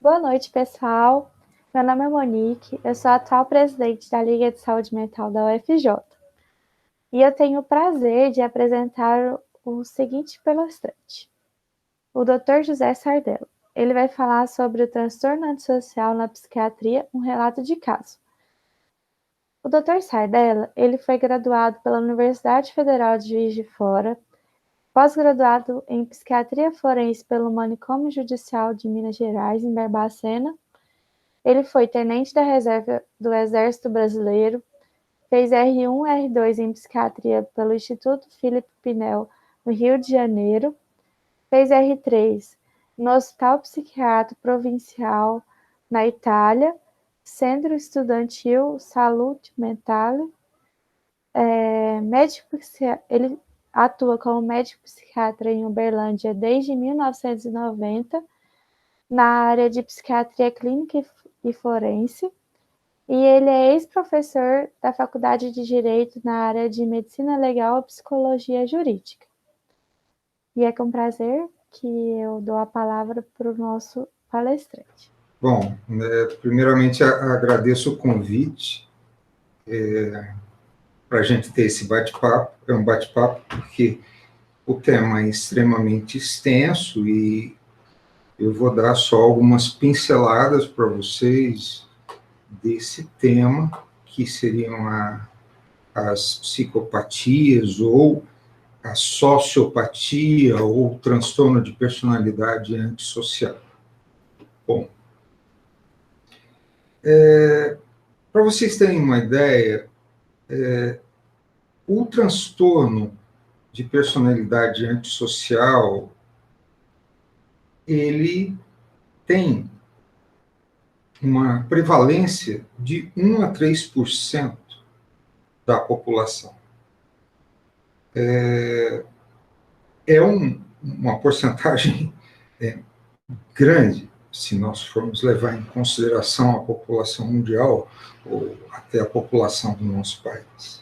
Boa noite, pessoal. Meu nome é Monique, eu sou a atual presidente da Liga de Saúde Mental da UFJ. E eu tenho o prazer de apresentar o seguinte palestrante, o Dr. José Sardello. Ele vai falar sobre o transtorno antissocial na psiquiatria, um relato de caso. O Dr. Sardello, ele foi graduado pela Universidade Federal de Juiz de Fora, pós-graduado em Psiquiatria Forense pelo Manicômio Judicial de Minas Gerais, em Barbacena. Ele foi tenente da reserva do Exército Brasileiro, fez R1 e R2 em Psiquiatria pelo Instituto Filipe Pinel, no Rio de Janeiro, fez R3 no Hospital Psiquiátrico Provincial, na Itália, Centro Estudantil Salute Mentale. Ele atua como médico psiquiatra em Uberlândia desde 1990, na área de psiquiatria clínica e forense, e ele é ex-professor da Faculdade de Direito na área de Medicina Legal e Psicologia Jurídica. E é com prazer que eu dou a palavra para o nosso palestrante. Bom, primeiramente agradeço o convite para a gente ter esse bate-papo. É um bate-papo porque o tema é extremamente extenso e eu vou dar só algumas pinceladas para vocês desse tema, que seriam as psicopatias ou a sociopatia ou transtorno de personalidade antissocial. Bom, para vocês terem uma ideia, o transtorno de personalidade antissocial, ele tem uma prevalência de 1 a 3% da população. Uma porcentagem grande, se nós formos levar em consideração a população mundial ou até a população do nosso país.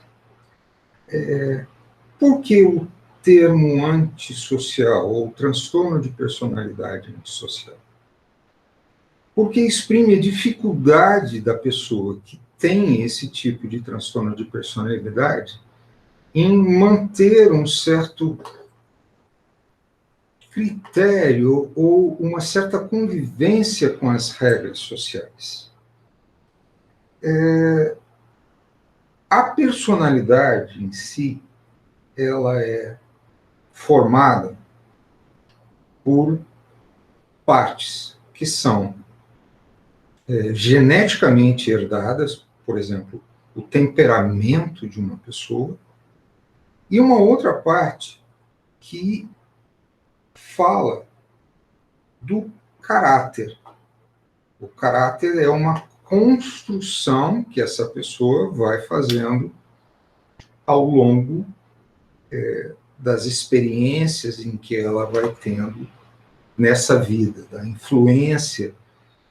Por que o termo antissocial ou transtorno de personalidade antissocial? Porque exprime a dificuldade da pessoa que tem esse tipo de transtorno de personalidade em manter um certo critério ou uma certa convivência com as regras sociais. A personalidade em si, ela é formada por partes que são geneticamente herdadas, por exemplo, o temperamento de uma pessoa, e uma outra parte que fala do caráter. O caráter é uma construção que essa pessoa vai fazendo ao longo das experiências em que ela vai tendo nessa vida, da influência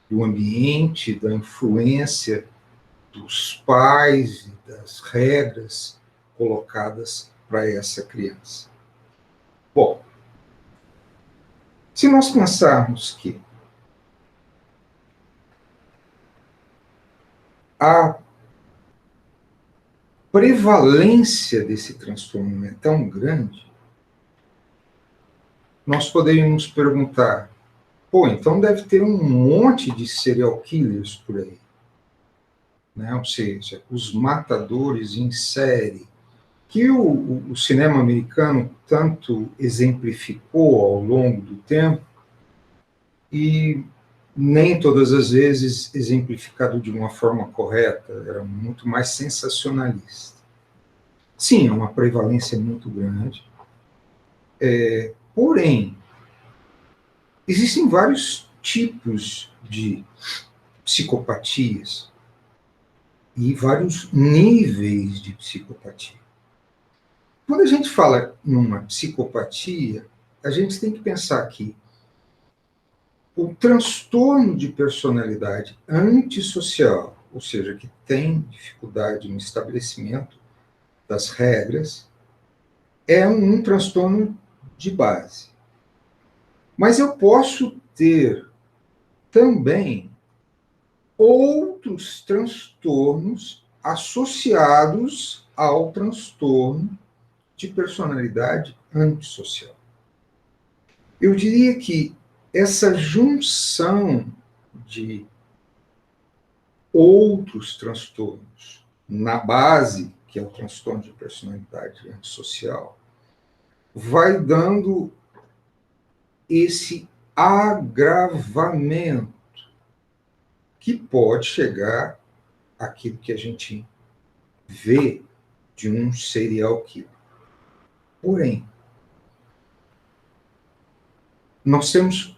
do ambiente, da influência dos pais e das regras colocadas para essa criança. Bom, se nós pensarmos que a prevalência desse transtorno é tão grande, nós poderíamos perguntar, então deve ter um monte de serial killers por aí, né? Ou seja, os matadores em série, que o cinema americano tanto exemplificou ao longo do tempo, e nem todas as vezes exemplificado de uma forma correta, era muito mais sensacionalista. Sim, é uma prevalência muito grande, porém, existem vários tipos de psicopatias e vários níveis de psicopatia. Quando a gente fala numa psicopatia, a gente tem que pensar que o transtorno de personalidade antissocial, ou seja, que tem dificuldade no estabelecimento das regras, é um transtorno de base. Mas eu posso ter também outros transtornos associados ao transtorno de personalidade antissocial. Eu diria que essa junção de outros transtornos na base, que é o transtorno de personalidade antissocial, vai dando esse agravamento que pode chegar àquilo que a gente vê de um serial killer. Porém, nós temos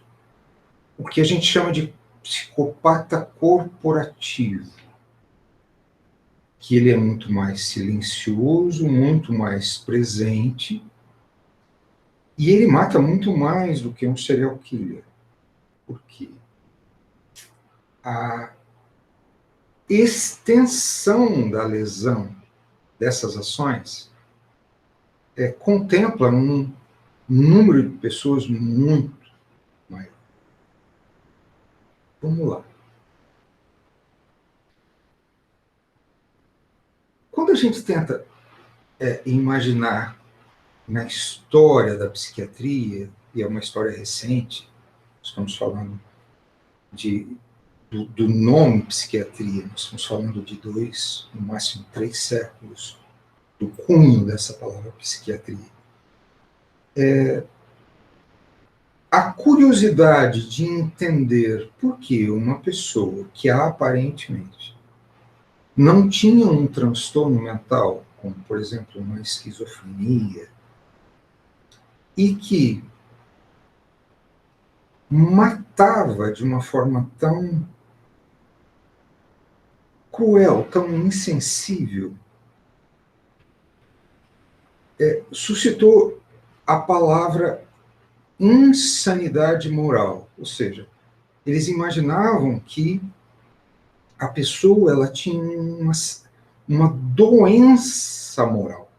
o que a gente chama de psicopata corporativo, que ele é muito mais silencioso, muito mais presente, e ele mata muito mais do que um serial killer. Por quê? A extensão da lesão dessas ações contempla um número de pessoas muito maior. Vamos lá. Quando a gente tenta imaginar na história da psiquiatria, e é uma história recente, estamos falando do nome psiquiatria, nós estamos falando de 2, no máximo 3 séculos, do cunho dessa palavra psiquiatria. A curiosidade de entender por que uma pessoa que aparentemente não tinha um transtorno mental, como, por exemplo, uma esquizofrenia, e que matava de uma forma tão cruel, tão insensível, suscitou a palavra insanidade moral. Ou seja, eles imaginavam que a pessoa ela tinha uma doença moral.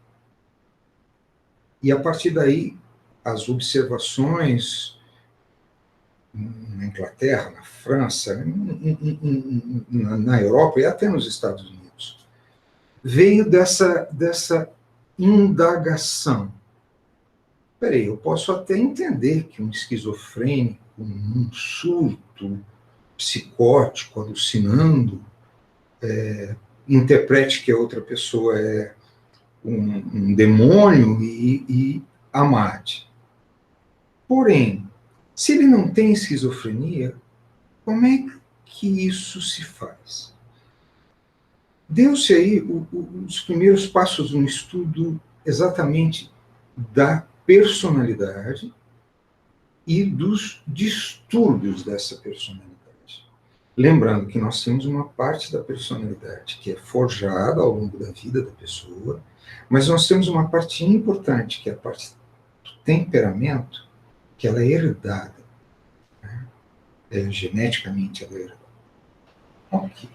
E a partir daí, as observações na Inglaterra, na França, na Europa e até nos Estados Unidos, veio dessa indagação. Peraí, eu posso até entender que um esquizofrênico, um surto psicótico, alucinando, interprete que a outra pessoa é um demônio e a mate. Porém, se ele não tem esquizofrenia, como é que isso se faz? Deu-se aí os primeiros passos no estudo exatamente da personalidade e dos distúrbios dessa personalidade. Lembrando que nós temos uma parte da personalidade que é forjada ao longo da vida da pessoa, mas nós temos uma parte importante, que é a parte do temperamento, que ela é herdada. Né? Geneticamente ela é herdada. Ok.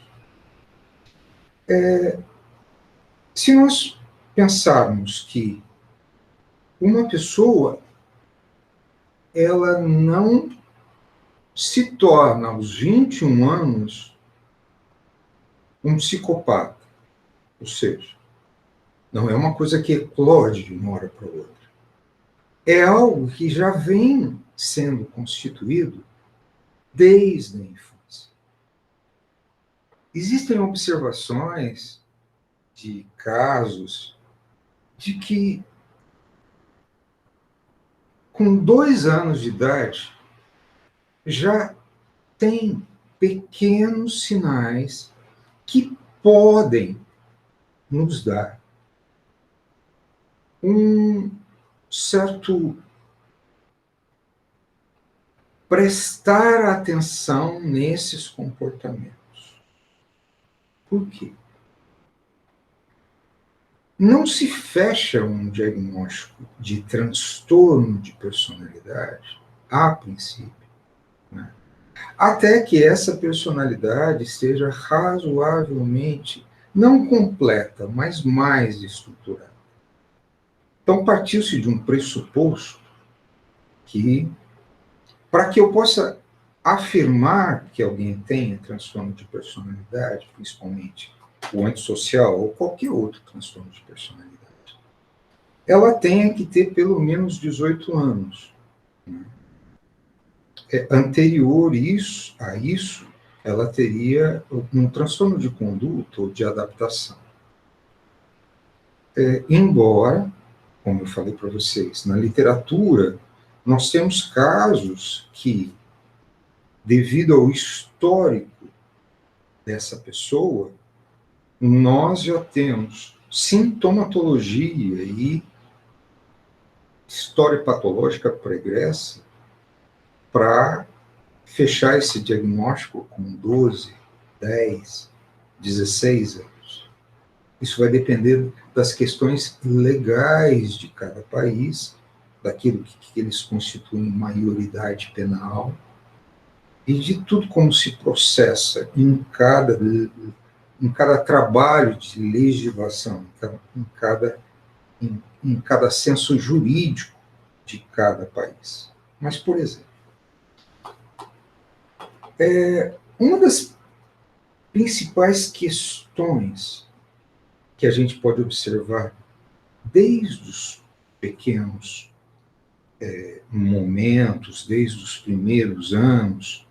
Se nós pensarmos que uma pessoa ela não se torna aos 21 anos um psicopata, ou seja, não é uma coisa que eclode de uma hora para outra. É algo que já vem sendo constituído desde a infância. Existem observações de casos de que com 2 anos de idade já tem pequenos sinais que podem nos dar um certo prestar atenção nesses comportamentos. Por quê? Não se fecha um diagnóstico de transtorno de personalidade, a princípio, né? Até que essa personalidade esteja razoavelmente, não completa, mas mais estruturada. Então, partiu-se de um pressuposto que, para que eu possa afirmar que alguém tenha transtorno de personalidade, principalmente o antissocial ou qualquer outro transtorno de personalidade, ela tenha que ter pelo menos 18 anos. Anterior a isso, ela teria um transtorno de conduta ou de adaptação. Embora, como eu falei para vocês, na literatura, nós temos casos que, devido ao histórico dessa pessoa, nós já temos sintomatologia e história patológica pregressa para fechar esse diagnóstico com 12, 10, 16 anos. Isso vai depender das questões legais de cada país, daquilo que eles constituem maioridade penal, e de tudo como se processa em cada trabalho de legislação, em cada senso jurídico de cada país. Mas, por exemplo, uma das principais questões que a gente pode observar desde os pequenos momentos, desde os primeiros anos,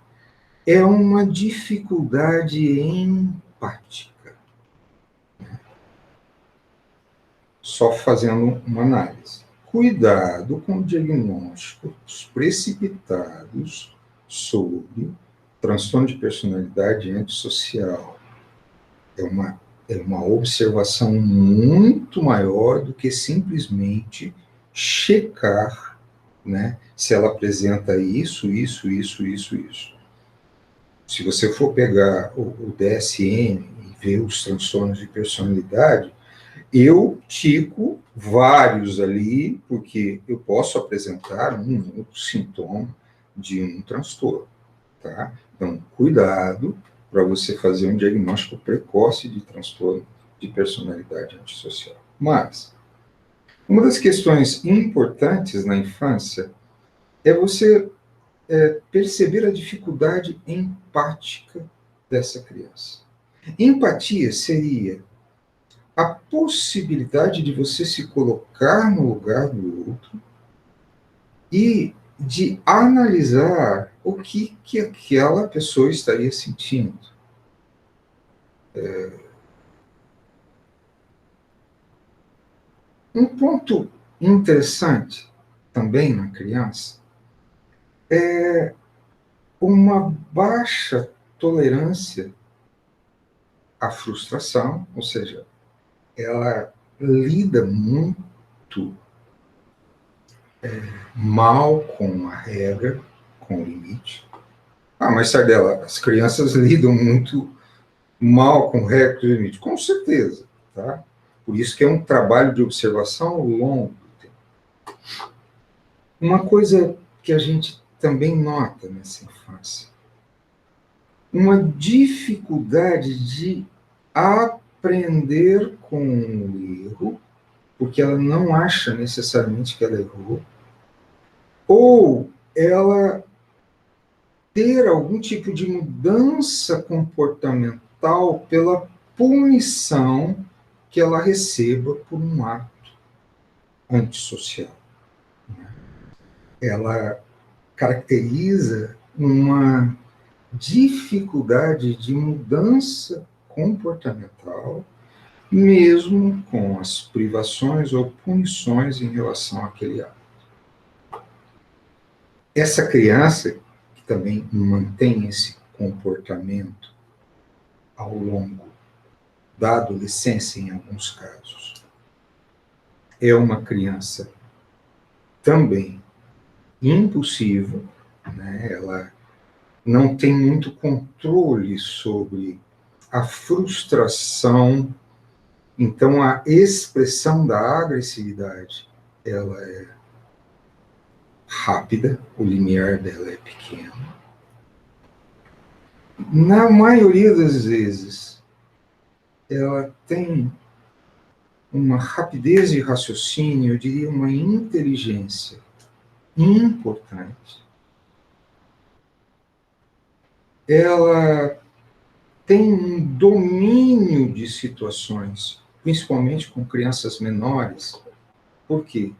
é uma dificuldade empática. Só fazendo uma análise. Cuidado com diagnósticos precipitados sobre transtorno de personalidade antissocial. É uma observação muito maior do que simplesmente checar, né, se ela apresenta isso. Se você for pegar o DSM e ver os transtornos de personalidade, eu tico vários ali, porque eu posso apresentar um sintoma de um transtorno, tá? Então, cuidado para você fazer um diagnóstico precoce de transtorno de personalidade antissocial. Mas, uma das questões importantes na infância é você perceber a dificuldade empática dessa criança. Empatia seria a possibilidade de você se colocar no lugar do outro e de analisar o que aquela pessoa estaria sentindo. Um ponto interessante também na criança é uma baixa tolerância à frustração, ou seja, ela lida muito mal com a regra, com o limite. Mas, Sardela, as crianças lidam muito mal com regra e limite. Com certeza, tá? Por isso que é um trabalho de observação ao longo do tempo. Uma coisa que a gente também nota nessa infância, uma dificuldade de aprender com o erro, porque ela não acha necessariamente que ela errou, ou ela ter algum tipo de mudança comportamental pela punição que ela receba por um ato antissocial. Ela caracteriza uma dificuldade de mudança comportamental, mesmo com as privações ou punições em relação àquele ato. Essa criança, que também mantém esse comportamento ao longo da adolescência, em alguns casos, é uma criança também impulsiva, né? Ela não tem muito controle sobre a frustração, então a expressão da agressividade, ela é rápida, o limiar dela é pequeno. Na maioria das vezes, ela tem uma rapidez de raciocínio, eu diria uma inteligência importante. ela tem um domínio de situações, principalmente com crianças menores. Por quê?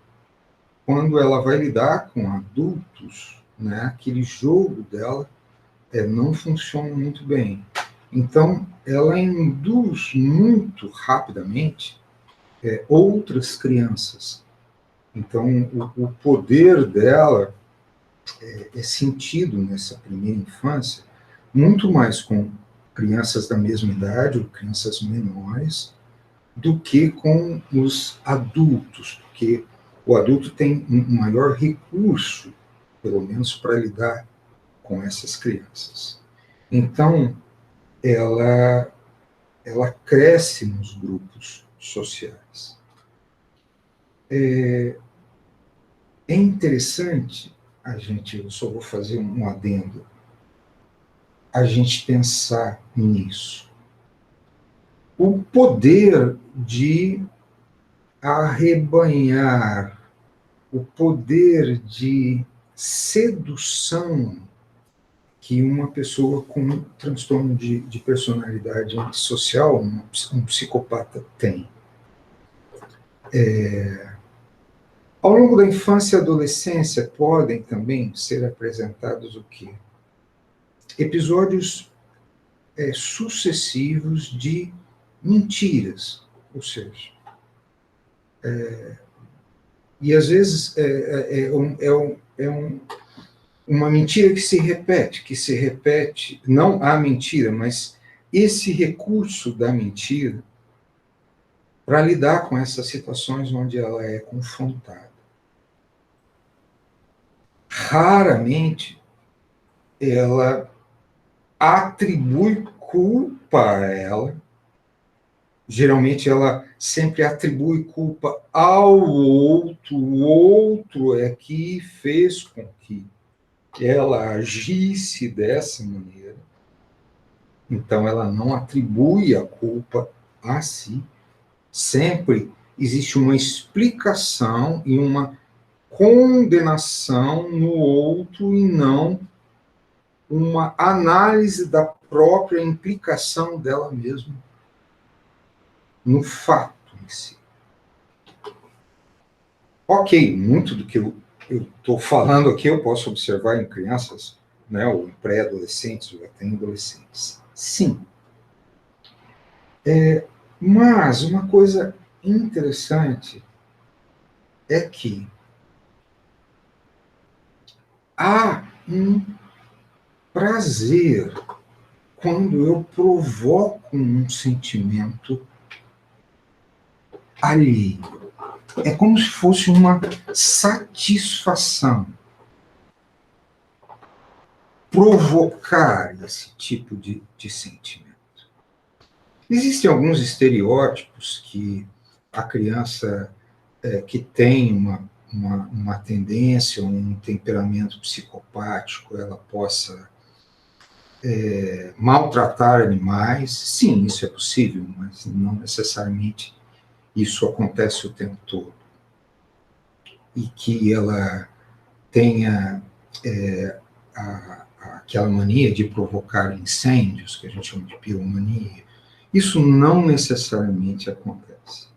Quando ela vai lidar com adultos, né, aquele jogo dela não funciona muito bem. Então, ela induz muito rapidamente outras crianças. Então, o poder dela é sentido nessa primeira infância muito mais com crianças da mesma idade ou crianças menores do que com os adultos, porque o adulto tem um maior recurso, pelo menos para lidar com essas crianças. Então, ela, ela cresce nos grupos sociais. É interessante eu só vou fazer um adendo, a gente pensar nisso. O poder de arrebanhar, o poder de sedução que uma pessoa com um transtorno de personalidade antissocial, um psicopata, tem. Ao longo da infância e adolescência podem também ser apresentados o quê? Episódios sucessivos de mentiras, ou seja, e às vezes uma mentira que se repete, não a mentira, mas esse recurso da mentira para lidar com essas situações onde ela é confrontada. Raramente ela atribui culpa a ela, geralmente ela sempre atribui culpa ao outro, o outro é que fez com que ela agisse dessa maneira. Então ela não atribui a culpa a si. Sempre existe uma explicação e uma condenação no outro e não uma análise da própria implicação dela mesma no fato em si. Ok, muito do que eu estou falando aqui eu posso observar em crianças, né, ou em pré-adolescentes, ou até em adolescentes. Sim. Mas uma coisa interessante é que há um prazer quando eu provoco um sentimento alheio. É como se fosse uma satisfação provocar esse tipo de sentimento. Existem alguns estereótipos que a criança que tem uma tendência, um temperamento psicopático, ela possa maltratar animais. Sim, isso é possível, mas não necessariamente isso acontece o tempo todo. E que ela tenha aquela mania de provocar incêndios, que a gente chama de piromania, isso não necessariamente acontece.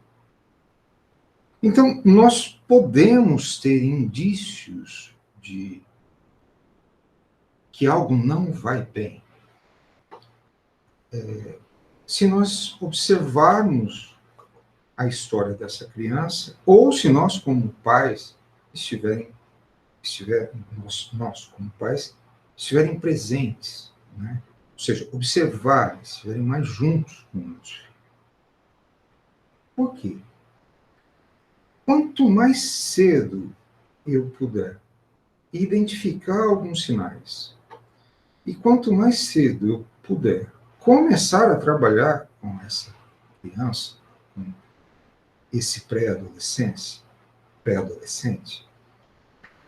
Então, nós podemos ter indícios de que algo não vai bem se nós observarmos a história dessa criança, ou se nós, como pais, nós como pais, estiverem presentes, né? Ou seja, observar, estiverem mais juntos com o nosso filho. Por quê? Quanto mais cedo eu puder identificar alguns sinais, e quanto mais cedo eu puder começar a trabalhar com essa criança, com esse pré-adolescente,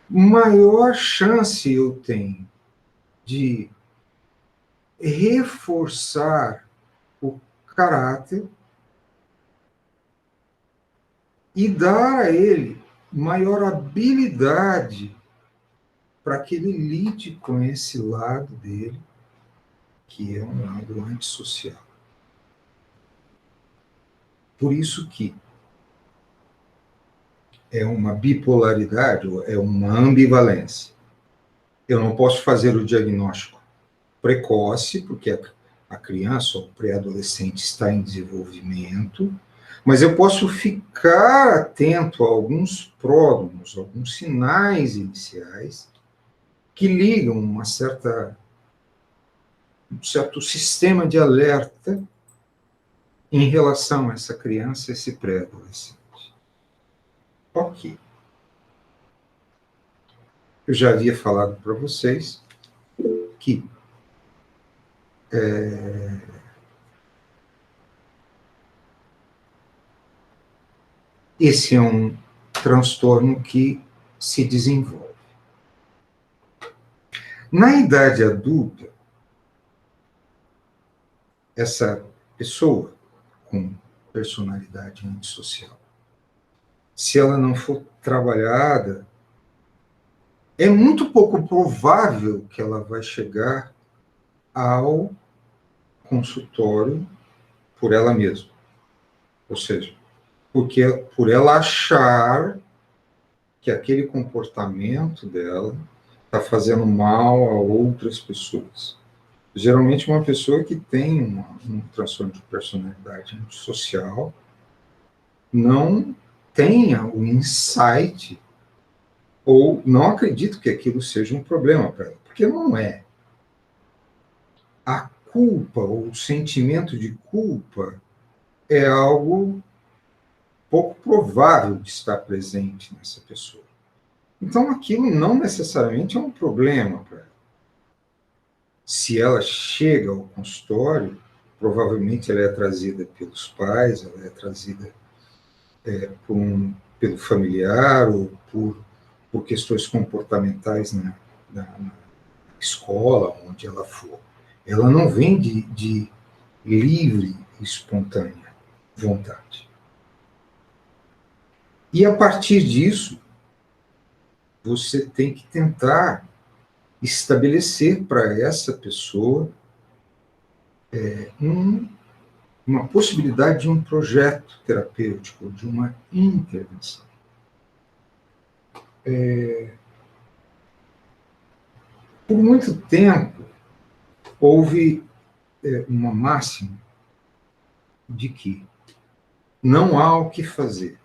maior chance eu tenho de reforçar o caráter e dar a ele maior habilidade para que ele lide com esse lado dele que é um lado antissocial. Por isso que é uma bipolaridade, é uma ambivalência. Eu não posso fazer o diagnóstico precoce, porque a criança ou o pré-adolescente está em desenvolvimento, mas eu posso ficar atento a alguns pródromos, alguns sinais iniciais que ligam um certo sistema de alerta em relação a essa criança, esse pré-adolescente. Ok. Eu já havia falado para vocês que esse é um transtorno que se desenvolve. Na idade adulta, essa pessoa com personalidade antissocial, se ela não for trabalhada, é muito pouco provável que ela vai chegar ao consultório por ela mesma. Ou seja, porque por ela achar que aquele comportamento dela está fazendo mal a outras pessoas. Geralmente, uma pessoa que tem um transtorno de personalidade antissocial não tenha o insight ou não acredito que aquilo seja um problema para ela, porque não é. A culpa ou o sentimento de culpa é algo pouco provável de estar presente nessa pessoa. Então, aquilo não necessariamente é um problema para ela. Se ela chega ao consultório, provavelmente ela é trazida pelos pais, ela é trazida pelo familiar ou por questões comportamentais na escola, onde ela for. Ela não vem de livre e espontânea vontade. E a partir disso, você tem que tentar estabelecer para essa pessoa uma possibilidade de um projeto terapêutico, de uma intervenção. Por muito tempo, houve uma máxima de que não há o que fazer.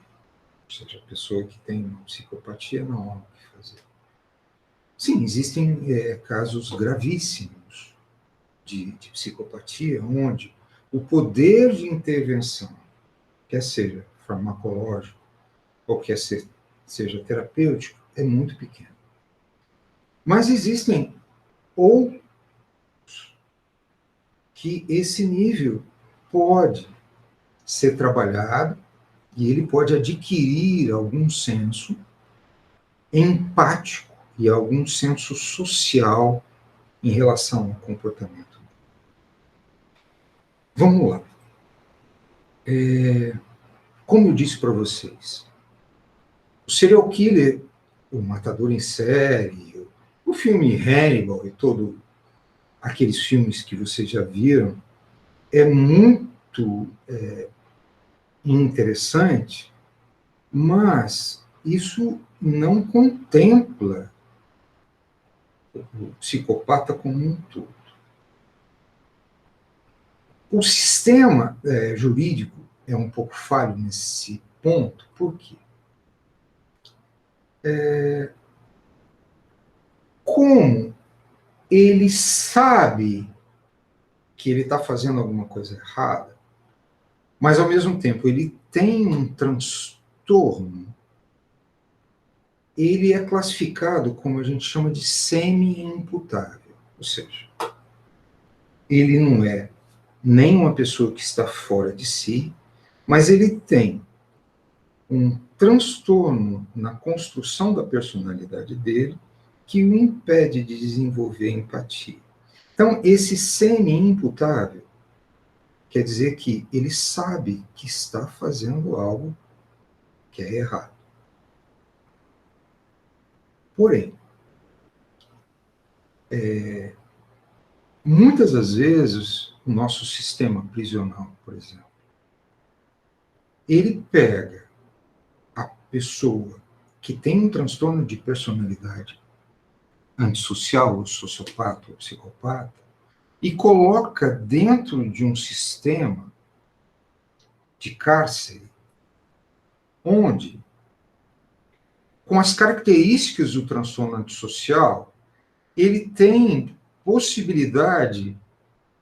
Ou seja, a pessoa que tem uma psicopatia não há o que fazer. Sim, existem casos gravíssimos de psicopatia, onde o poder de intervenção, quer seja farmacológico ou quer seja terapêutico, é muito pequeno. Mas existem outros que esse nível pode ser trabalhado e ele pode adquirir algum senso empático e algum senso social em relação ao comportamento. Vamos lá. Como eu disse para vocês, o serial killer, o matador em série, o filme Hannibal e todos aqueles filmes que vocês já viram, é muito interessante, mas isso não contempla o psicopata como um todo. O sistema jurídico é um pouco falho nesse ponto, por quê? Como ele sabe que ele está fazendo alguma coisa errada, mas ao mesmo tempo ele tem um transtorno, ele é classificado como a gente chama de semi-imputável, ou seja, ele não é nem uma pessoa que está fora de si, mas ele tem um transtorno na construção da personalidade dele que o impede de desenvolver empatia. Então, esse semi-imputável quer dizer que ele sabe que está fazendo algo que é errado. Porém, muitas das vezes, o nosso sistema prisional, por exemplo, ele pega a pessoa que tem um transtorno de personalidade antissocial, ou sociopata, ou psicopata, e coloca dentro de um sistema de cárcere, onde, com as características do transtorno antissocial, ele tem possibilidade,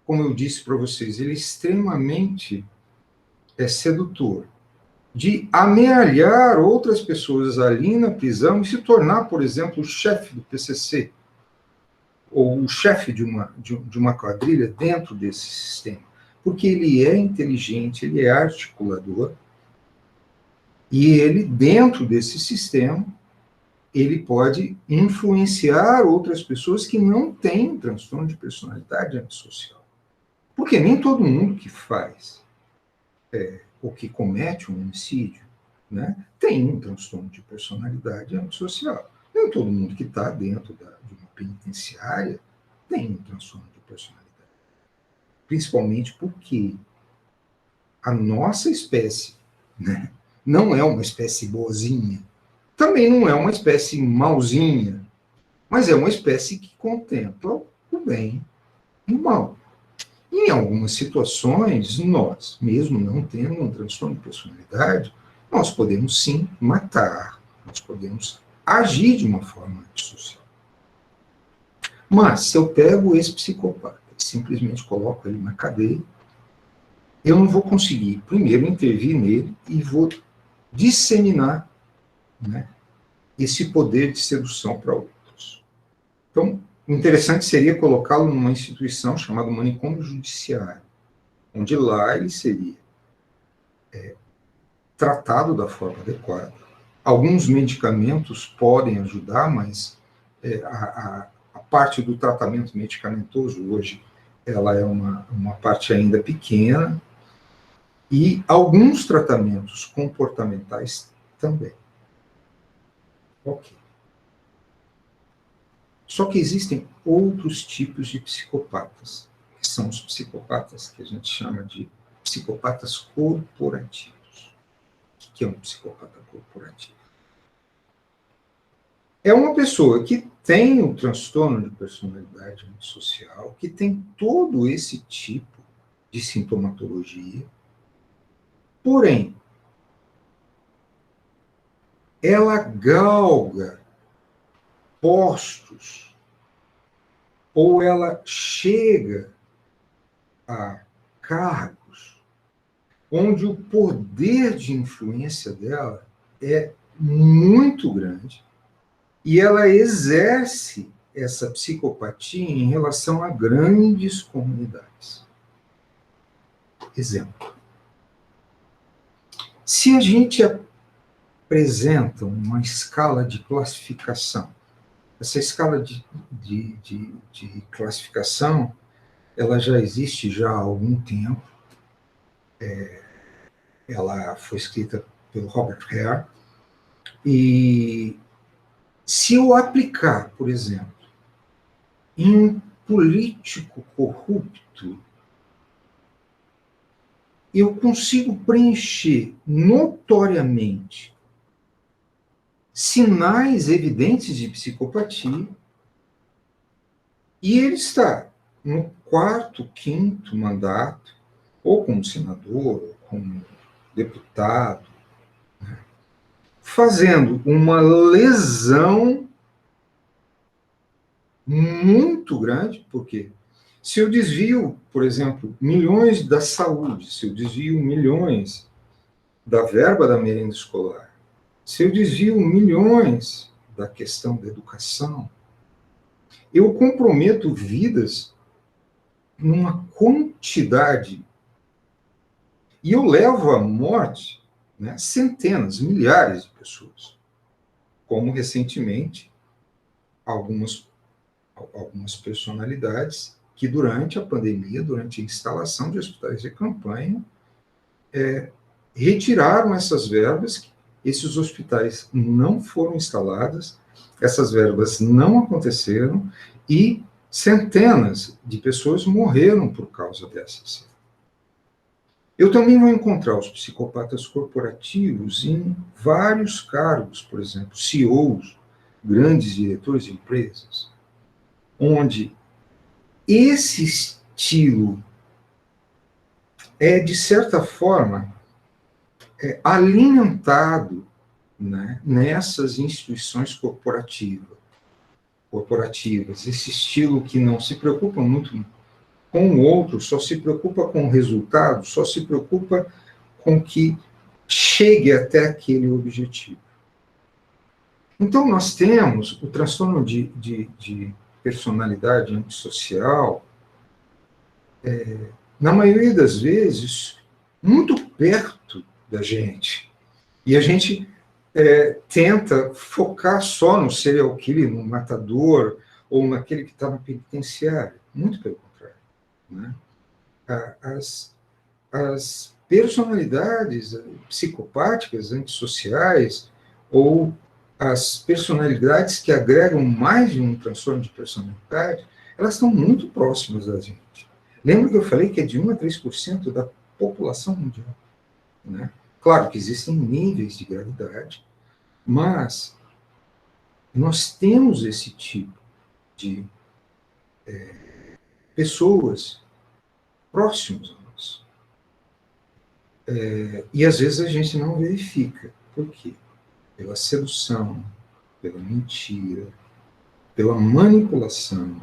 como eu disse para vocês, ele é extremamente sedutor, de amealhar outras pessoas ali na prisão e se tornar, por exemplo, o chefe do PCC, ou o chefe de uma quadrilha dentro desse sistema. Porque ele é inteligente, ele é articulador, e ele, dentro desse sistema, ele pode influenciar outras pessoas que não têm transtorno de personalidade antissocial. Porque nem todo mundo que faz ou que comete um homicídio, né, tem um transtorno de personalidade antissocial. Nem todo mundo que está dentro de uma penitenciária tem um transtorno de personalidade. Principalmente porque a nossa espécie, né, não é uma espécie boazinha, também não é uma espécie mauzinha, mas é uma espécie que contempla o bem e o mal. Em algumas situações, nós, mesmo não tendo um transtorno de personalidade, nós podemos sim matar, nós podemos agir de uma forma antissocial. Mas, se eu pego esse psicopata e simplesmente coloco ele na cadeia, eu não vou conseguir, primeiro, intervir nele e vou disseminar, né, esse poder de sedução para outros. Então, o interessante seria colocá-lo numa instituição chamada manicômio judiciário, onde lá ele seria tratado da forma adequada. Alguns medicamentos podem ajudar, mas a parte do tratamento medicamentoso hoje ela é uma parte ainda pequena, e alguns tratamentos comportamentais também. Ok. Só que existem outros tipos de psicopatas, que são os psicopatas que a gente chama de psicopatas corporativos. O que é um psicopata corporativo? É uma pessoa que tem o transtorno de personalidade antissocial, que tem todo esse tipo de sintomatologia, porém, ela galga postos, ou ela chega a cargos onde o poder de influência dela é muito grande e ela exerce essa psicopatia em relação a grandes comunidades. Exemplo. Se a gente apresenta uma escala de classificação, essa escala de classificação, ela já existe já há algum tempo. Ela foi escrita pelo Robert Hare. E se eu aplicar, por exemplo, em um político corrupto, eu consigo preencher notoriamente sinais evidentes de psicopatia, e ele está no quarto, quinto mandato, ou como senador, ou como deputado, fazendo uma lesão muito grande, porque se eu desvio, por exemplo, milhões da saúde, se eu desvio milhões da verba da merenda escolar, se eu desvio milhões da questão da educação, eu comprometo vidas numa quantidade, e eu levo à morte, né, centenas, milhares de pessoas, como recentemente algumas personalidades que durante a pandemia, durante a instalação de hospitais de campanha, retiraram essas verbas, esses hospitais não foram instalados, essas verbas não aconteceram, e Centenas de pessoas morreram por causa dessa cena. Eu também vou encontrar os psicopatas corporativos em vários cargos, por exemplo, CEOs, grandes diretores de empresas, onde esse estilo é, de certa forma, alimentado, né, nessas instituições corporativas, esse estilo que não se preocupa muito com o outro, só se preocupa com o resultado, só se preocupa com que chegue até aquele objetivo. Então, nós temos o transtorno de personalidade antissocial, na maioria das vezes, muito perto da gente. E a gente tenta focar só no serial killer, no matador, ou naquele que está no penitenciário. Muito pelo contrário. Né? As personalidades psicopáticas, antissociais, ou as personalidades que agregam mais de um transtorno de personalidade, elas estão muito próximas da gente. Lembra que eu falei que é de 1 a 3% da população mundial? Né? Claro que existem níveis de gravidade, mas nós temos esse tipo de pessoas próximas a nós. E às vezes a gente não verifica. Por quê? Pela sedução, pela mentira, pela manipulação.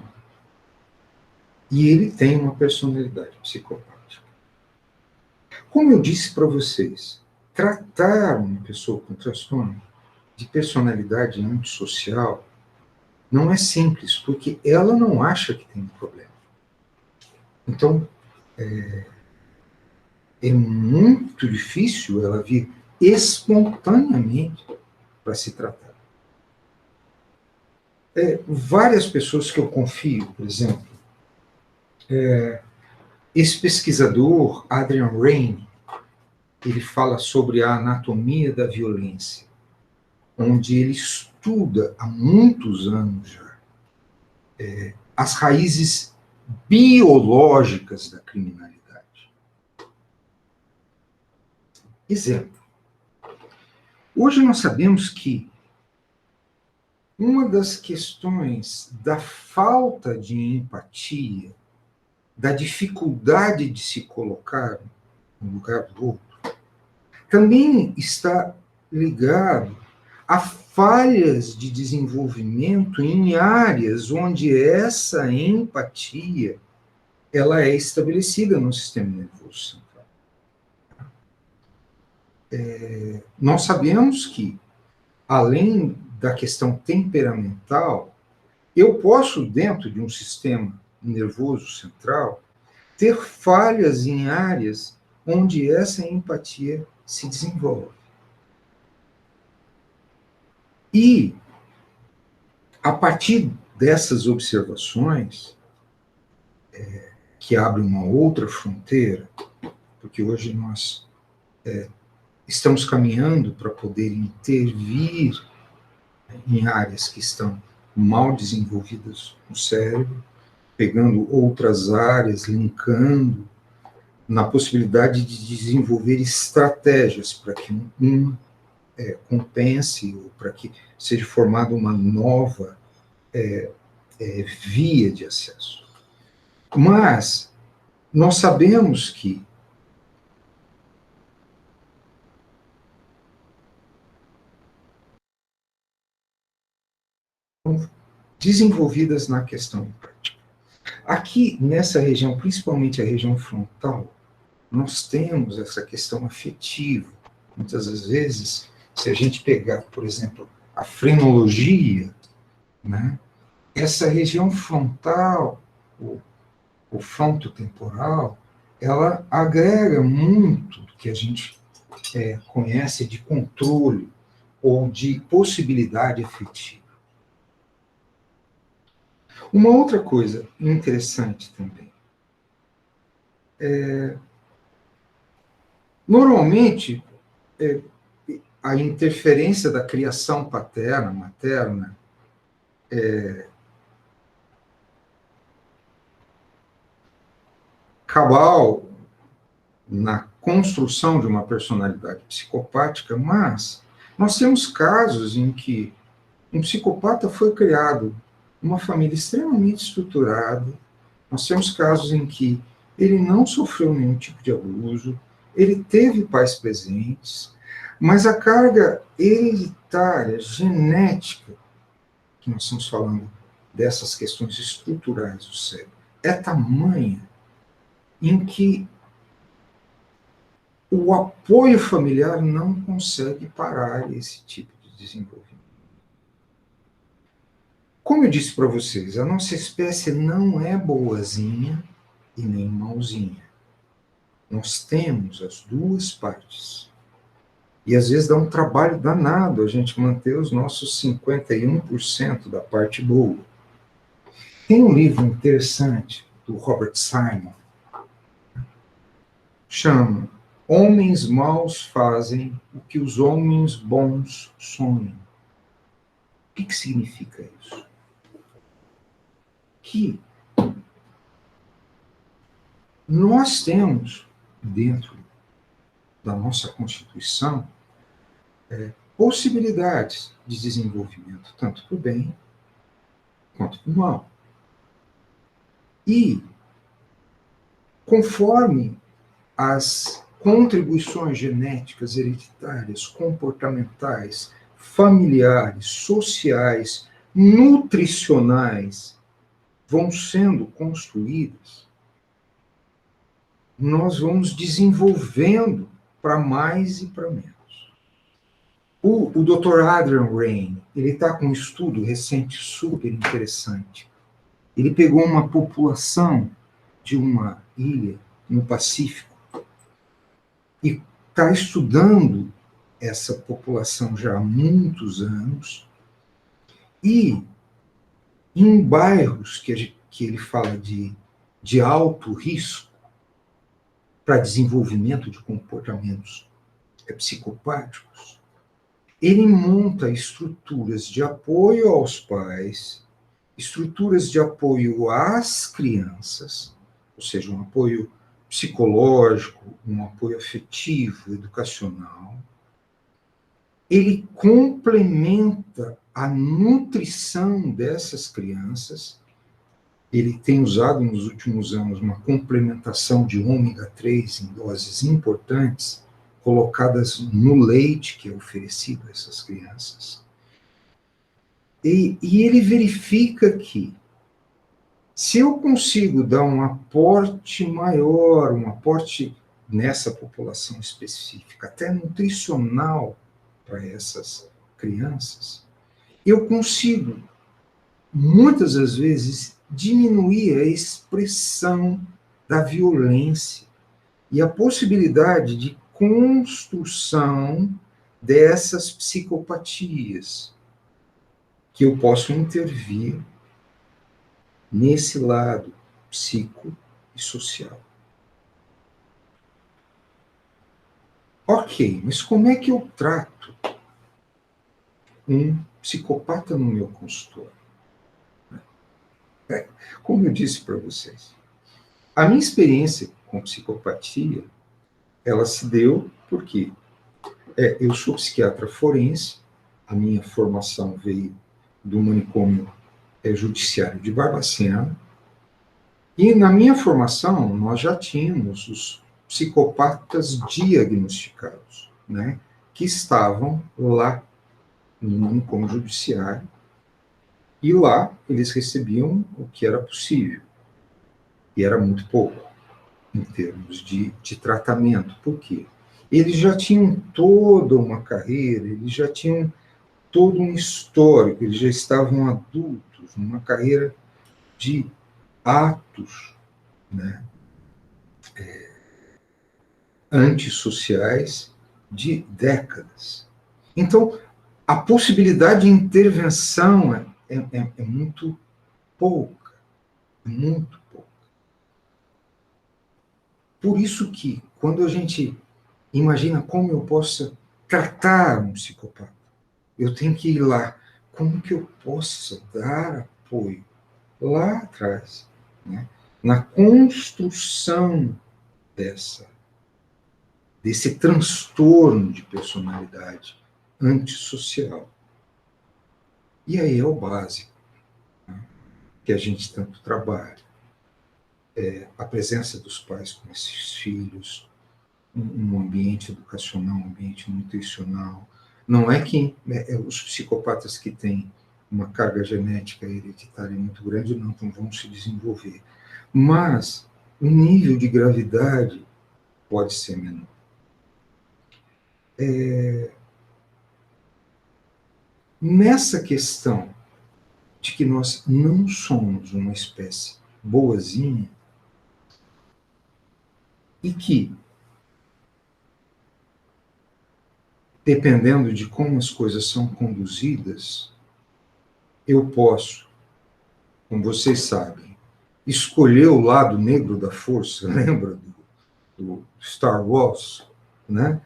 E ele tem uma personalidade psicopática. Como eu disse para vocês, tratar uma pessoa com transtorno de personalidade antissocial não é simples, porque ela não acha que tem um problema. Então, é muito difícil ela vir espontaneamente para se tratar. Várias pessoas que eu confio, por exemplo, esse pesquisador, Adrian Raine, ele fala sobre a anatomia da violência, onde ele estuda há muitos anos já as raízes biológicas da criminalidade. Exemplo. Hoje nós sabemos que uma das questões da falta de empatia, da dificuldade de se colocar no lugar do outro, também está ligado a falhas de desenvolvimento em áreas onde essa empatia ela é estabelecida no sistema nervoso central. Nós sabemos que, além da questão temperamental, eu posso, dentro de um sistema nervoso central, ter falhas em áreas onde essa empatia se desenvolve. E, a partir dessas observações, que abrem uma outra fronteira, porque hoje nós estamos caminhando para poder intervir em áreas que estão mal desenvolvidas no cérebro, pegando outras áreas, linkando, na possibilidade de desenvolver estratégias para que uma compense, ou para que seja formada uma nova via de acesso. Mas nós sabemos que desenvolvidas na questão empática. Aqui, nessa região, principalmente a região frontal, nós temos essa questão afetiva. Muitas das vezes, se a gente pegar, por exemplo, a frenologia, né, essa região frontal, o frontotemporal, ela agrega muito do que a gente conhece de controle ou de possibilidade afetiva. Uma outra coisa interessante também. Normalmente, a interferência da criação paterna, materna, cabal na construção de uma personalidade psicopática, mas nós temos casos em que um psicopata foi criado numa família extremamente estruturada, nós temos casos em que ele não sofreu nenhum tipo de abuso, ele teve pais presentes, mas a carga hereditária, genética, que nós estamos falando dessas questões estruturais do cérebro, é tamanha em que o apoio familiar não consegue parar esse tipo de desenvolvimento. Como eu disse para vocês, a nossa espécie não é boazinha e nem mauzinha. Nós temos as duas partes. E às vezes dá um trabalho danado a gente manter os nossos 51% da parte boa. Tem um livro interessante do Robert Simon, chama Homens Maus Fazem o que os Homens Bons Sonham. O que significa isso? Que nós temos dentro da nossa Constituição possibilidades de desenvolvimento, tanto para o bem quanto para o mal. E, conforme as contribuições genéticas, hereditárias, comportamentais, familiares, sociais, nutricionais vão sendo construídas, nós vamos desenvolvendo para mais e para menos. O Dr. Adrian Raine, ele está com um estudo recente super interessante. Ele pegou uma população de uma ilha no Pacífico e está estudando essa população já há muitos anos, e em bairros que ele fala de alto risco para desenvolvimento de comportamentos psicopáticos, ele monta estruturas de apoio aos pais, estruturas de apoio às crianças, ou seja, um apoio psicológico, um apoio afetivo, educacional. Ele complementa a nutrição dessas crianças. Ele tem usado nos últimos anos uma complementação de ômega 3 em doses importantes, colocadas no leite que é oferecido a essas crianças. E ele verifica que, se eu consigo dar um aporte maior, um aporte nessa população específica, até nutricional para essas crianças, eu consigo, muitas das vezes, diminuir a expressão da violência e a possibilidade de construção dessas psicopatias, que eu posso intervir nesse lado psico e social. Ok, mas como é que eu trato um psicopata no meu consultório? Como eu disse para vocês, a minha experiência com psicopatia, ela se deu porque eu sou psiquiatra forense, a minha formação veio do manicômio judiciário de Barbacena, e na minha formação nós já tínhamos os psicopatas diagnosticados, né, que estavam lá no manicômio judiciário, e lá eles recebiam o que era possível, e era muito pouco em termos de tratamento. Por quê? Eles já tinham toda uma carreira, eles já tinham todo um histórico, eles já estavam adultos, numa carreira de atos, né, antissociais de décadas. Então, a possibilidade de intervenção é muito pouca, muito pouca. Por isso que, quando a gente imagina como eu possa tratar um psicopata, eu tenho que ir lá. Como que eu possa dar apoio lá atrás, né? na construção desse transtorno de personalidade antissocial. E aí é o básico, né, que a gente tanto trabalha. A presença dos pais com esses filhos, um ambiente educacional, um ambiente nutricional. Não é que os psicopatas que têm uma carga genética hereditária muito grande não vão se desenvolver. Mas o nível de gravidade pode ser menor. Nessa questão de que nós não somos uma espécie boazinha e que, dependendo de como as coisas são conduzidas, eu posso, como vocês sabem, escolher o lado negro da força. Lembra do Star Wars, né?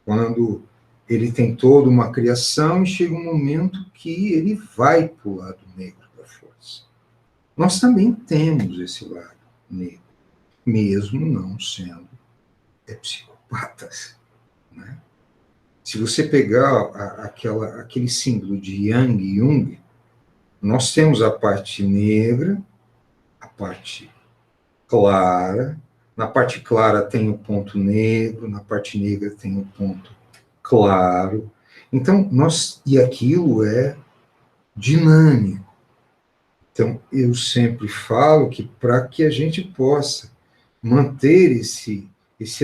Quando ele tem toda uma criação e chega um momento que ele vai para o lado negro da força. Nós também temos esse lado negro, mesmo não sendo psicopatas, né? Se você pegar aquele símbolo de Yang e Jung, nós temos a parte negra, a parte clara. Na parte clara tem o ponto negro, na parte negra tem o ponto claro. Então, e aquilo é dinâmico. Então, eu sempre falo que para que a gente possa manter esse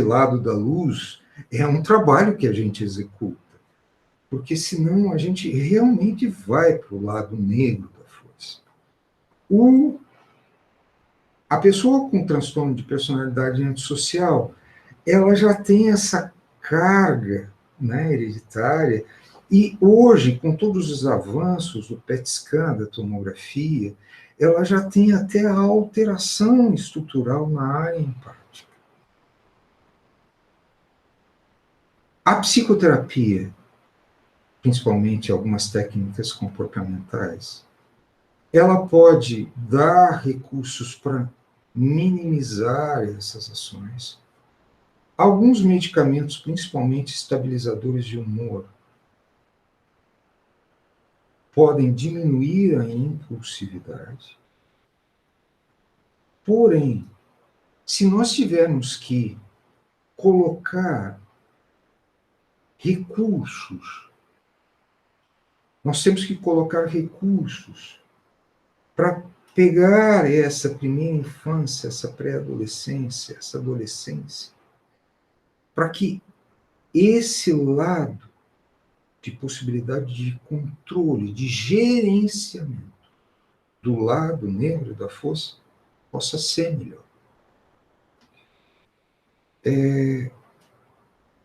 lado da luz, é um trabalho que a gente executa. Porque senão a gente realmente vai para o lado negro da força. A pessoa com transtorno de personalidade antissocial, ela já tem essa carga, né, hereditária, e hoje, com todos os avanços do PET scan, da tomografia, ela já tem até a alteração estrutural na área empática. A psicoterapia, principalmente algumas técnicas comportamentais, ela pode dar recursos para minimizar essas ações. Alguns medicamentos, principalmente estabilizadores de humor, podem diminuir a impulsividade. Porém, se nós tivermos que colocar recursos, nós temos que colocar recursos para pegar essa primeira infância, essa pré-adolescência, essa adolescência, para que esse lado de possibilidade de controle, de gerenciamento do lado negro da força possa ser melhor.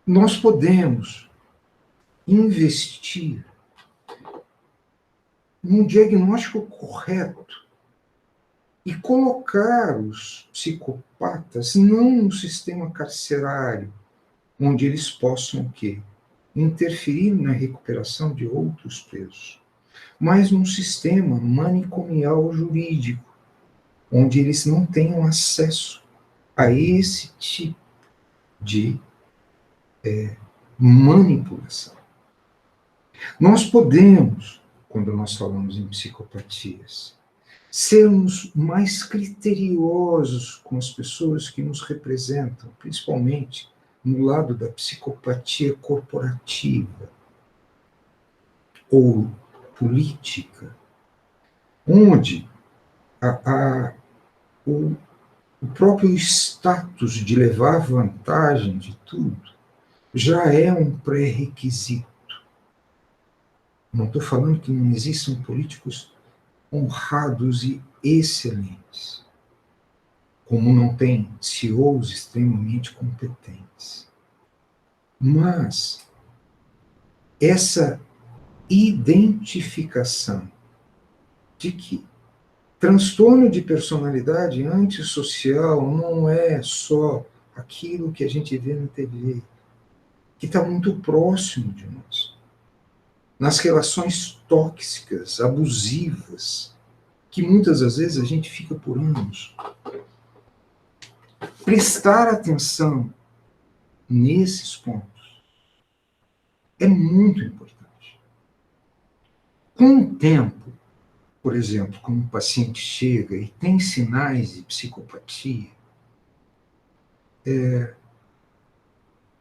Nós podemos investir num diagnóstico correto e colocar os psicopatas não no sistema carcerário, onde eles possam o quê? Interferir na recuperação de outros presos, mas num sistema manicomial jurídico, onde eles não tenham acesso a esse tipo de manipulação. Nós podemos, quando nós falamos em psicopatias, sermos mais criteriosos com as pessoas que nos representam, principalmente no lado da psicopatia corporativa ou política, onde o próprio status de levar vantagem de tudo já é um pré-requisito. Não estou falando que não existam políticos honrados e excelentes, como não tem CEOs extremamente competentes. Mas essa identificação de que transtorno de personalidade antissocial não é só aquilo que a gente vê na TV, que está muito próximo de nós. Nas relações tóxicas, abusivas, que muitas das vezes a gente fica por anos. prestar atenção nesses pontos é muito importante. Com o tempo, por exemplo, quando um paciente chega e tem sinais de psicopatia,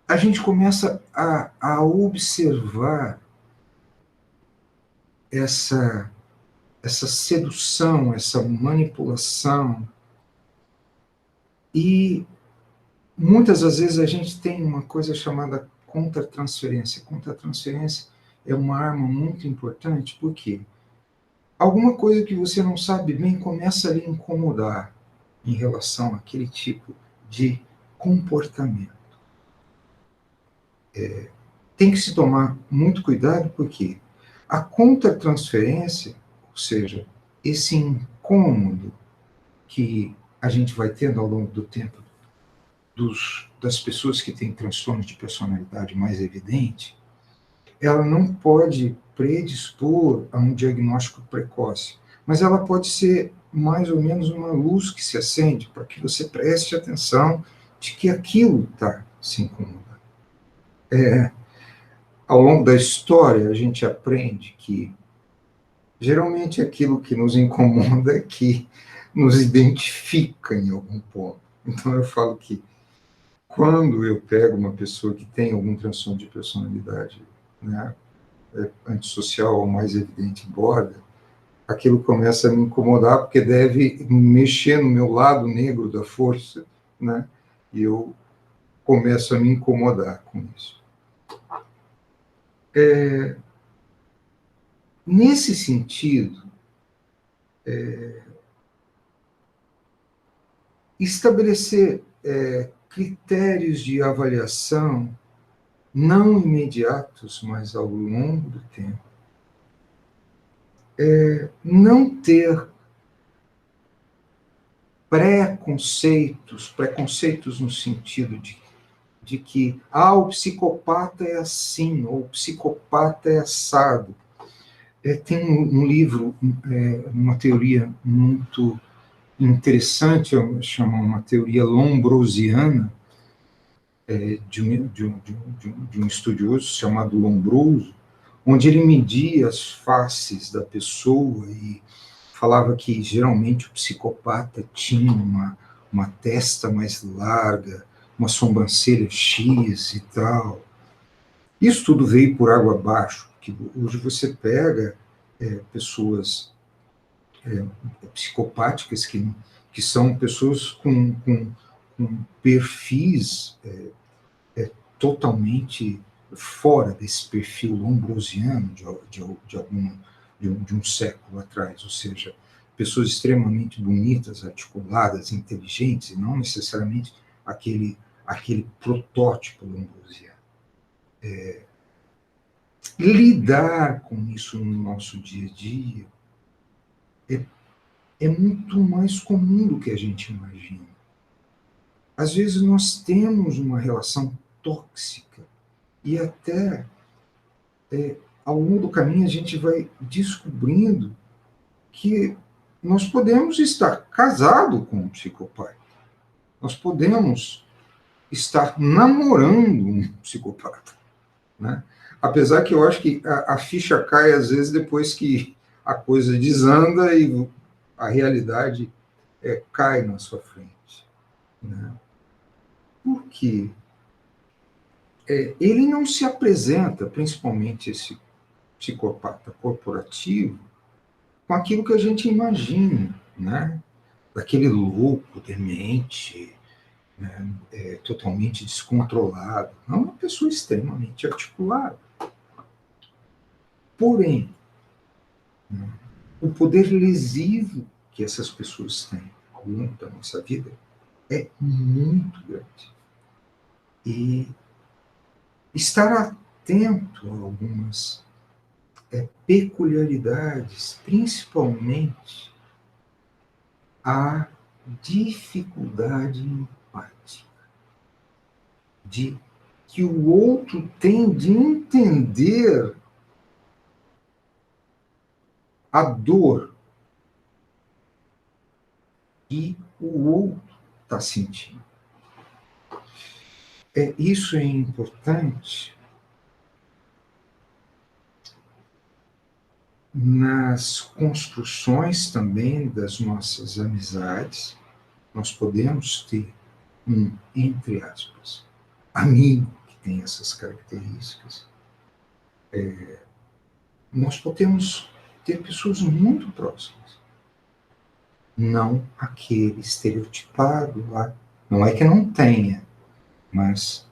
a gente começa a observar essa sedução, essa manipulação, e muitas das vezes a gente tem uma coisa chamada contratransferência. Contratransferência é uma arma muito importante, porque alguma coisa que você não sabe bem começa a lhe incomodar em relação àquele tipo de comportamento. Tem que se tomar muito cuidado, porque a contratransferência, ou seja, esse incômodo que a gente vai tendo ao longo do tempo das pessoas que têm transtorno de personalidade mais evidente, ela não pode predispor a um diagnóstico precoce, mas ela pode ser mais ou menos uma luz que se acende para que você preste atenção de que aquilo está se incomodando. Ao longo da história, a gente aprende que geralmente aquilo que nos incomoda é que nos identifica em algum ponto. Então eu falo que quando eu pego uma pessoa que tem algum transtorno de personalidade, né, antissocial ou mais evidente border, aquilo começa a me incomodar porque deve mexer no meu lado negro da força, né, e eu começo a me incomodar com isso. Nesse sentido, estabelecer critérios de avaliação não imediatos, mas ao longo do tempo. Não ter preconceitos no sentido de que o psicopata é assim, ou o psicopata é assado. Tem um livro, uma teoria muito interessante, chama uma teoria lombrosiana, de um estudioso chamado Lombroso, onde ele media as faces da pessoa e falava que geralmente o psicopata tinha uma testa mais larga, uma sobrancelha X e tal. Isso tudo veio por água abaixo, porque hoje você pega pessoas psicopáticas que são pessoas com perfis totalmente fora desse perfil lombrosiano de um século atrás, ou seja, pessoas extremamente bonitas, articuladas, inteligentes, e não necessariamente aquele protótipo lombrosiano. Lidar com isso no nosso dia a dia é muito mais comum do que a gente imagina. Às vezes nós temos uma relação tóxica e até ao longo do caminho a gente vai descobrindo que nós podemos estar casados com um psicopata. Nós podemos estar namorando um psicopata, né? Apesar que eu acho que a ficha cai às vezes depois que a coisa desanda e a realidade cai na sua frente, né? Por quê? Ele não se apresenta, principalmente esse psicopata corporativo, com aquilo que a gente imagina, né? Daquele louco, demente, né? Totalmente descontrolado. Não, uma pessoa extremamente articulada. Porém, né, o poder lesivo que essas pessoas têm ao longo da nossa vida é muito grande. E estar atento a algumas peculiaridades, principalmente a dificuldade empática, de que o outro tem de entender a dor que o outro está sentindo. Isso é importante nas construções também das nossas amizades. Nós podemos ter entre aspas, amigo que tem essas características. Nós podemos ter pessoas muito próximas, não aquele estereotipado lá. Não é que não tenha, mas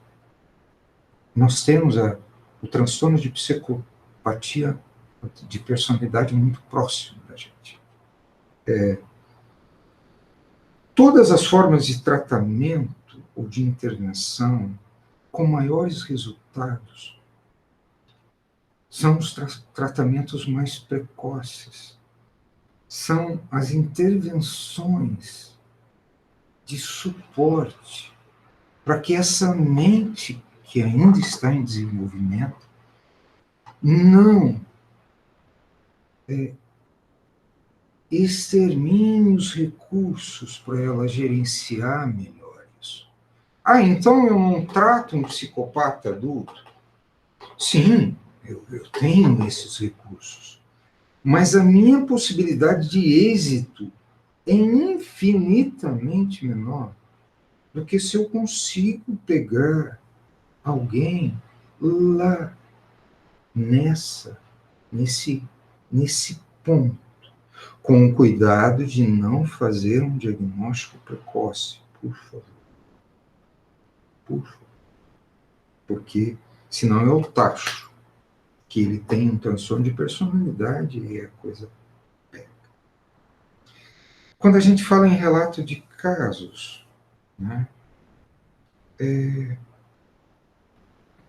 nós temos o transtorno de psicopatia de personalidade muito próximo da gente. Todas as formas de tratamento ou de intervenção com maiores resultados são os tratamentos mais precoces, são as intervenções de suporte para que essa mente que ainda está em desenvolvimento não extermine os recursos para ela gerenciar melhor isso. Então eu não trato um psicopata adulto? Sim, eu tenho esses recursos. Mas a minha possibilidade de êxito é infinitamente menor do que se eu consigo pegar alguém lá nesse ponto, com o cuidado de não fazer um diagnóstico precoce, por favor. Por favor. Porque senão eu taxo que ele tem um transtorno de personalidade e a coisa pega. Quando a gente fala em relato de casos, né,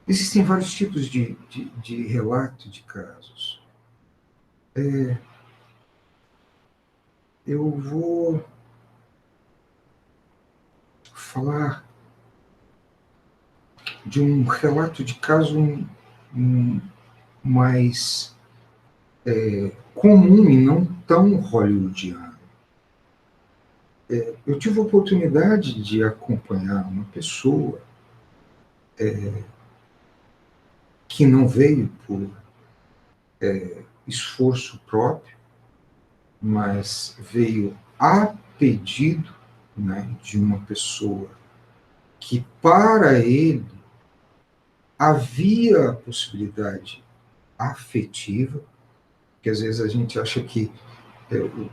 existem vários tipos de relato de casos. Eu vou falar de um relato de caso mais comum e não tão hollywoodiano. Eu tive a oportunidade de acompanhar uma pessoa que não veio por esforço próprio, mas veio a pedido, né, de uma pessoa que, para ele, havia a possibilidade afetiva, que às vezes a gente acha que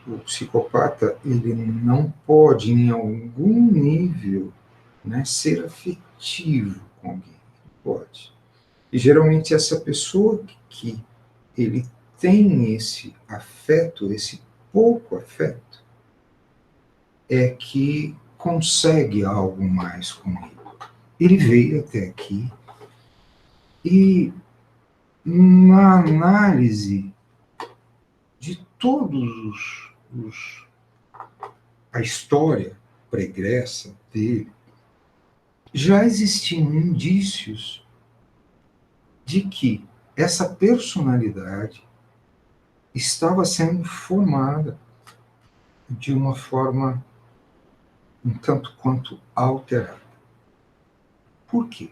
o psicopata ele não pode, em algum nível, né, ser afetivo com alguém. Pode. E geralmente essa pessoa que ele tem esse afeto, esse pouco afeto, é que consegue algo mais com ele. Ele veio até aqui e, na análise de todos a história pregressa dele, já existiam indícios de que essa personalidade estava sendo formada de uma forma um tanto quanto alterada. Por quê?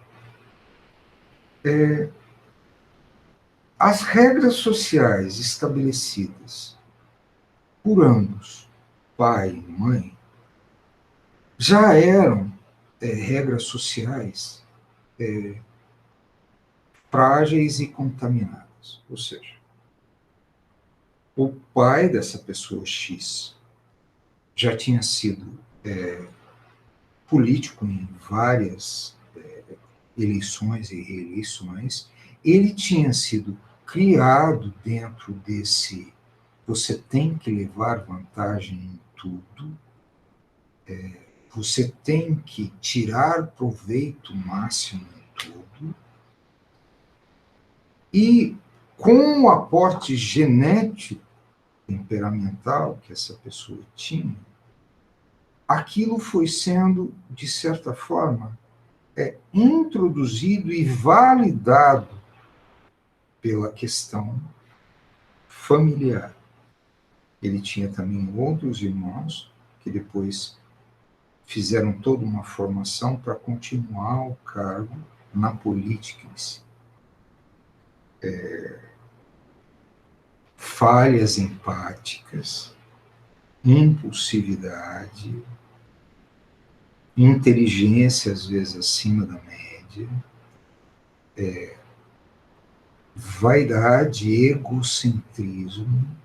As regras sociais estabelecidas por ambos, pai e mãe, já eram regras sociais frágeis e contaminadas. Ou seja, o pai dessa pessoa X já tinha sido político em várias eleições e reeleições, ele tinha sido criado dentro desse você tem que levar vantagem em tudo, você tem que tirar proveito máximo em tudo, e com o aporte genético temperamental que essa pessoa tinha, aquilo foi sendo, de certa forma, introduzido e validado pela questão familiar. Ele tinha também outros irmãos que depois fizeram toda uma formação para continuar o cargo na política em si. Falhas empáticas, impulsividade, inteligência, às vezes, acima da média, vaidade, egocentrismo,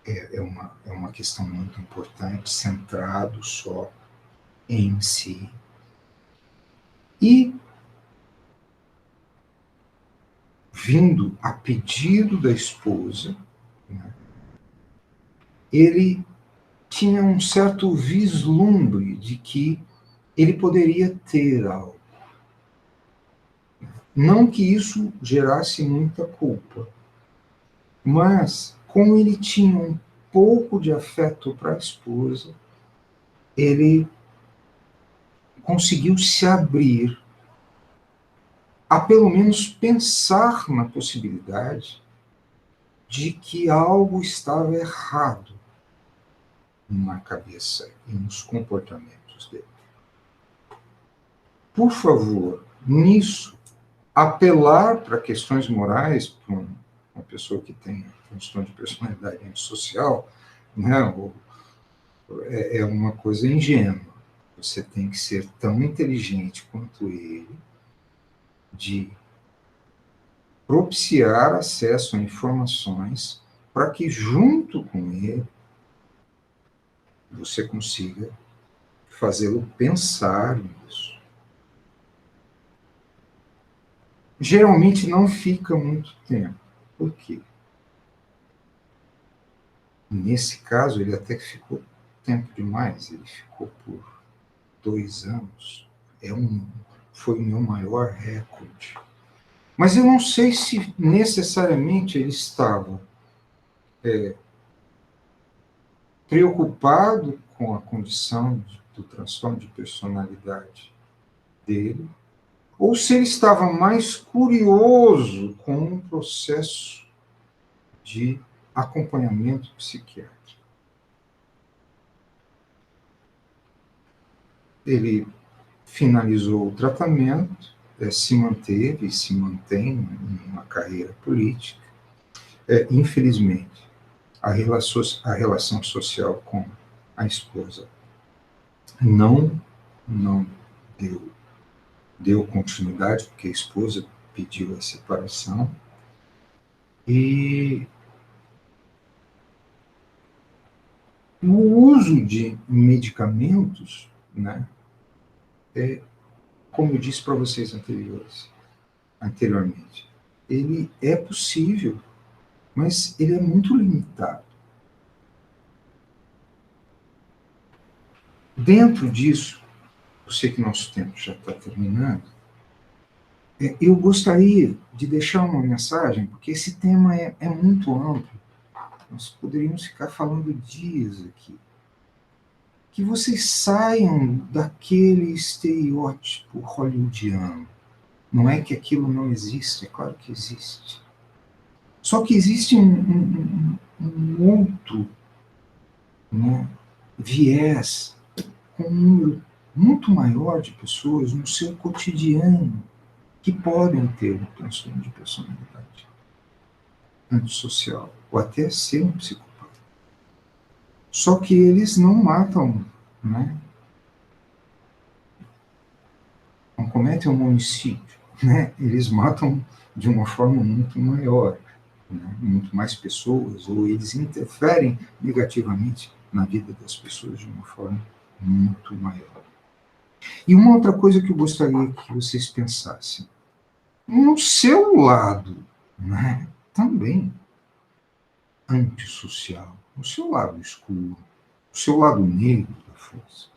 é uma questão muito importante, centrado só em si. E, vindo a pedido da esposa, né, ele tinha um certo vislumbre de que ele poderia ter algo. Não que isso gerasse muita culpa, mas como ele tinha um pouco de afeto para a esposa, ele conseguiu se abrir a pelo menos pensar na possibilidade de que algo estava errado na cabeça e nos comportamentos dele. Por favor, nisso, apelar para questões morais, para uma pessoa que tem transtorno de personalidade antissocial, né, é uma coisa ingênua. Você tem que ser tão inteligente quanto ele de propiciar acesso a informações para que, junto com ele, você consiga fazê-lo pensar nisso. Geralmente não fica muito tempo. Por quê? Nesse caso, ele até que ficou tempo demais. Ele ficou por 2 anos. Foi o meu maior recorde. Mas eu não sei se necessariamente ele estava preocupado com a condição do transtorno de personalidade dele, ou se ele estava mais curioso com um processo de acompanhamento psiquiátrico. Ele finalizou o tratamento, se manteve e se mantém numa carreira política. Infelizmente, a relação social com a esposa não deu continuidade, porque a esposa pediu a separação. E o uso de medicamentos, né, como eu disse para vocês anteriormente, ele é possível, mas ele é muito limitado. Dentro disso, eu sei que nosso tempo já está terminando, eu gostaria de deixar uma mensagem, porque esse tema é muito amplo. Nós poderíamos ficar falando dias aqui. Que vocês saiam daquele estereótipo hollywoodiano. Não é que aquilo não existe, é claro que existe. Só que existe um outro, né, viés, com um número muito maior de pessoas no seu cotidiano que podem ter um transtorno de personalidade antissocial, ou até ser um psicopata. Só que eles não matam, né? Não cometem um homicídio, né? Eles matam de uma forma muito maior, né? Muito mais pessoas, ou eles interferem negativamente na vida das pessoas de uma forma muito maior. E uma outra coisa que eu gostaria que vocês pensassem, no seu lado, né, também antissocial, o seu lado escuro, o seu lado negro da força.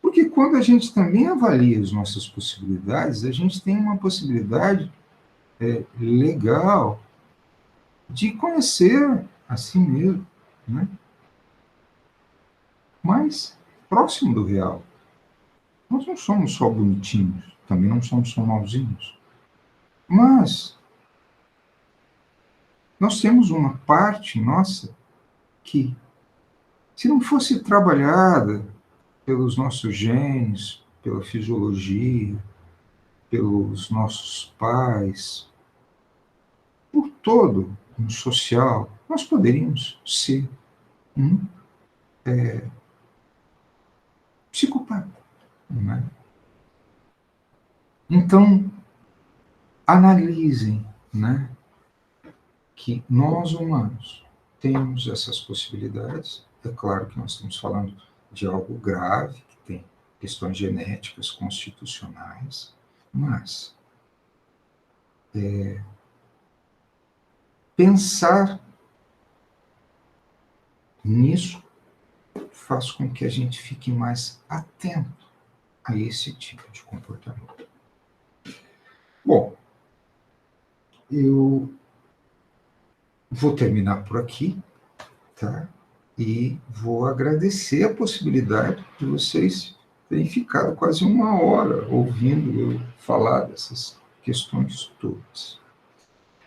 Porque quando a gente também avalia as nossas possibilidades, a gente tem uma possibilidade legal de conhecer a si mesmo, né? Mais próximo do real. Nós não somos só bonitinhos, também não somos só malzinhos. Mas nós temos uma parte nossa que, se não fosse trabalhada, pelos nossos genes, pela fisiologia, pelos nossos pais, por todo um social, nós poderíamos ser um psicopata, não é? Então, analisem, né, que nós humanos temos essas possibilidades. É claro que nós estamos falando de algo grave, que tem questões genéticas, constitucionais, mas pensar nisso faz com que a gente fique mais atento a esse tipo de comportamento. Bom, eu vou terminar por aqui, tá? E vou agradecer a possibilidade de vocês terem ficado quase uma hora ouvindo eu falar dessas questões todas.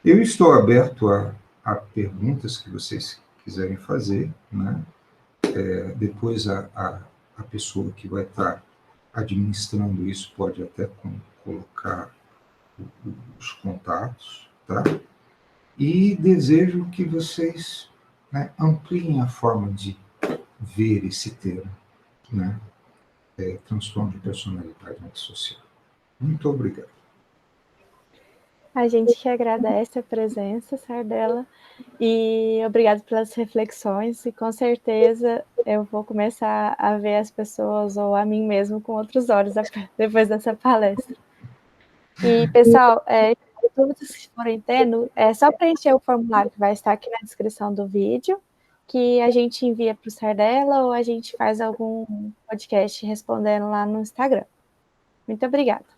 Eu estou aberto a perguntas que vocês quiserem fazer, né? Depois a pessoa que vai estar administrando isso pode até colocar os contatos, tá? E desejo que vocês, né, ampliem a forma de ver esse termo, né? Transtorno de personalidade antissocial. Muito obrigado. A gente que agradece a presença, Sardella, e obrigado pelas reflexões, e com certeza eu vou começar a ver as pessoas ou a mim mesmo com outros olhos depois dessa palestra. E, pessoal, dúvidas que forem tendo, é só preencher o formulário que vai estar aqui na descrição do vídeo, que a gente envia para o Sardella ou a gente faz algum podcast respondendo lá no Instagram. Muito obrigada.